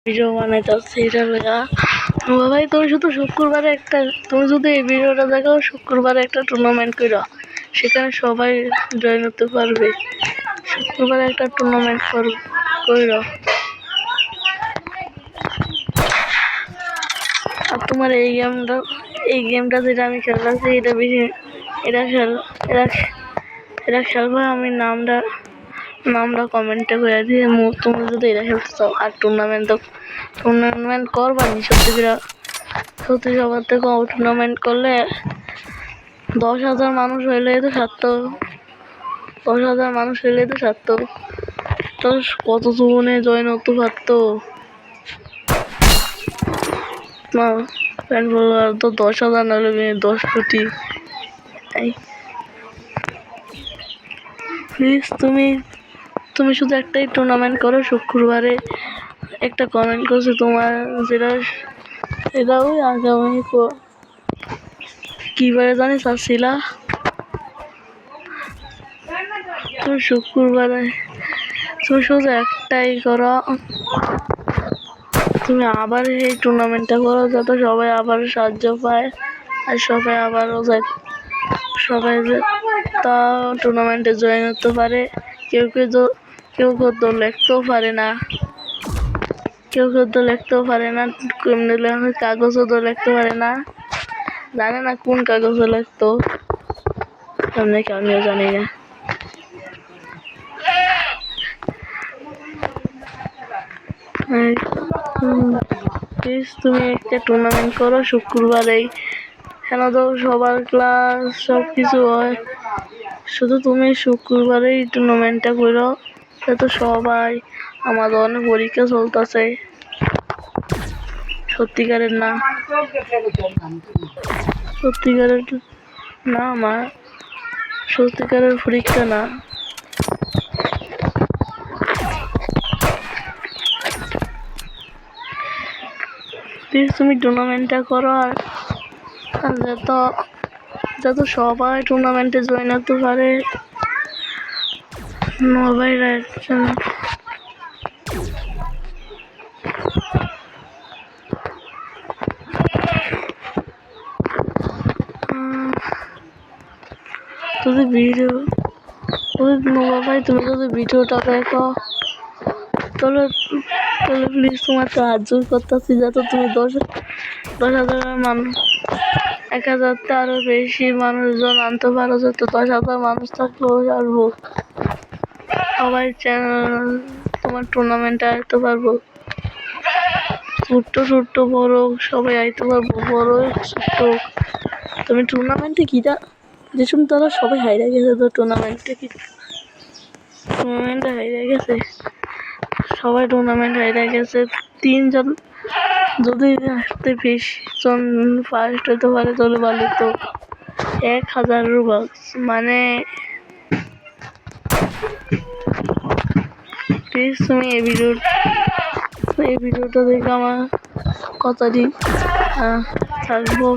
Video বানাইতেছি এটা লেগা ভাই তুমি শুধু শুক্রবারে একটা তুমি যদি এই ভিডিওটা দেখো শুক্রবারে একটা টুর্নামেন্ট করো সেখানে সবাই জয়েন হতে পারবে শুক্রবারে একটা টুর্নামেন্ট করো আর তোমার এই গেমটা যেটা আমি খেলতেছি এটা বেশি এটা খেলবো আমি নামটা কমেন্টে করে দিয়ে তুমি যদি এটা খেলতে চাও আর টুর্নামেন্ট করবা নি সত্যি সবার থেকে টুর্নামেন্ট করলে 10,000 মানুষ হইলে তো সারতো 10,000 মানুষ হইলে তো সারতো তো কত জীবনে জয়েন হতে পারতো না ফ্যান ফলোয়ার তো 10,000 নাহলে 10 কোটি প্লিজ তুমি শুধু একটাই টুর্নামেন্ট করো শুক্রবারে একটা কমেন্ট করছো তোমার যেটা ওই আগামী কিবারে জানি চাচ্ছিলা তুমি শুক্রবারে তুমি শুধু একটাই করো তুমি আবার এই টুর্নামেন্টটা করো যাতে সবাই আবার সাহায্য পায় আর সবাই আবারও সবাই তা টুর্নামেন্টে জয়েন হতে পারে কেউ তো লিখতেও পারে না কেউ তো লিখতেও পারে না কাগজও তো লিখতে পারে না জানে না কোন কাগজে লিখতো আমিও জানি না প্লিজ তুমি একটা টুর্নামেন্ট করো শুক্রবারেই কেন তো সবার ক্লাস সব কিছু হয় শুধু তুমি শুক্রবারেই টুর্নামেন্টটা করো যাতে সবাই আমাদের অনেক পরীক্ষা চলতেছে সত্যিকারের না আমার সত্যিকারের পরীক্ষা না প্লিজ তুমি টুর্নামেন্টটা করো আর যত সবাই টুর্নামেন্টে জয়েন হতে পারে সবাই যদি তুমি যদি ভিডিওটা দেখো তাহলে প্লিজ তোমার সাহায্য করতেছি যাতে তুমি 10,000 মানুষ 1,000টা আরো বেশি মানুষজন আনতে পারো যাতে 10,000 মানুষ থাকলেও পারবো সবাই তোমার টুর্নামেন্টে আইতে পারবো ছোট্ট বড় সবাই আইতে পারবো বড় ছোট্ট তুমি টুর্নামেন্টে কিটা যেসব তারা সবাই হাইরা গেছে তো টুর্নামেন্টে হাইরা গেছে সবাই টুর্নামেন্ট হাইরা গেছে 3 জন যদি 20 জন ফার্স্ট হতে পারে তাহলে ভালো তো 1,000 রুবাক্স মানে প্লিজ তুমি এই ভিডিওটা দেখে আমার কথাটি থাকবো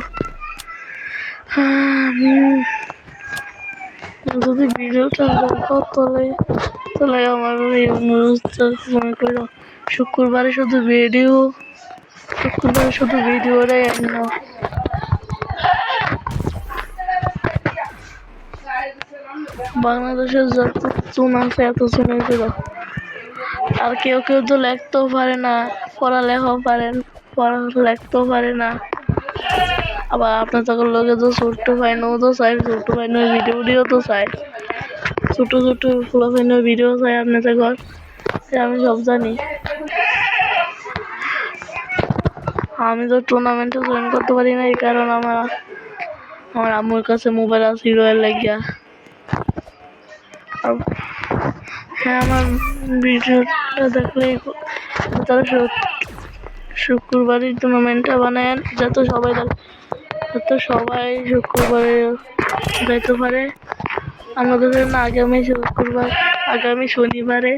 যদি ভিডিওটা দেখো তাহলে আমার এই অনুরোধটা মনে করো শুক্রবারে শুধু ভিডিওটাই আনো বাংলাদেশের যত চুন আছে এত চুনে করো আর কেউ তো লিখতেও পারে না লিখতেও পারে না আবার আপনার তখন লোকে তো ছোট্ট ভাইনও তো চাই ছোট্ট ভাইনের ভিডিও তো চাই ছোট ফুলো ভাইনের ভিডিও চাই আপনার তখন আমি সব জানি আমি তো টুর্নামেন্টে জয়েন করতে পারি না এই কারণ আমার আম্মুর কাছে মোবাইল আছে রয়েল লাগিয়া হ্যাঁ আমার ভিডিওটা দেখলে তারা শুক্রবারে টুর্নামেন্টটা বানায় যাতে সবাই শুক্রবারে যাইতে পারে আমাদের জন্য আগামী শনিবারে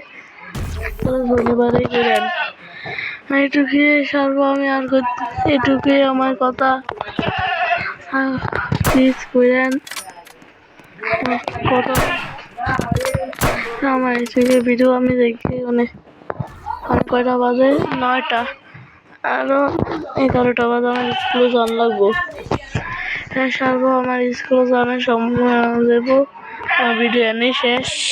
করেন এইটুকুই সারবো আমি আর এটুকুই আমার কথা প্লিজ করেন কথা আমার এইটুকুই ভিডিও আমি দেখি অনেক কয়টা বাজে 9টা আরও 11টা বাজে আমার স্কুলে যাওয়ার লাগবো। হ্যাঁ সারবো, আমার স্কুলে যাওয়ার সময় দেবো। আমার ভিডিও এনে শেষ।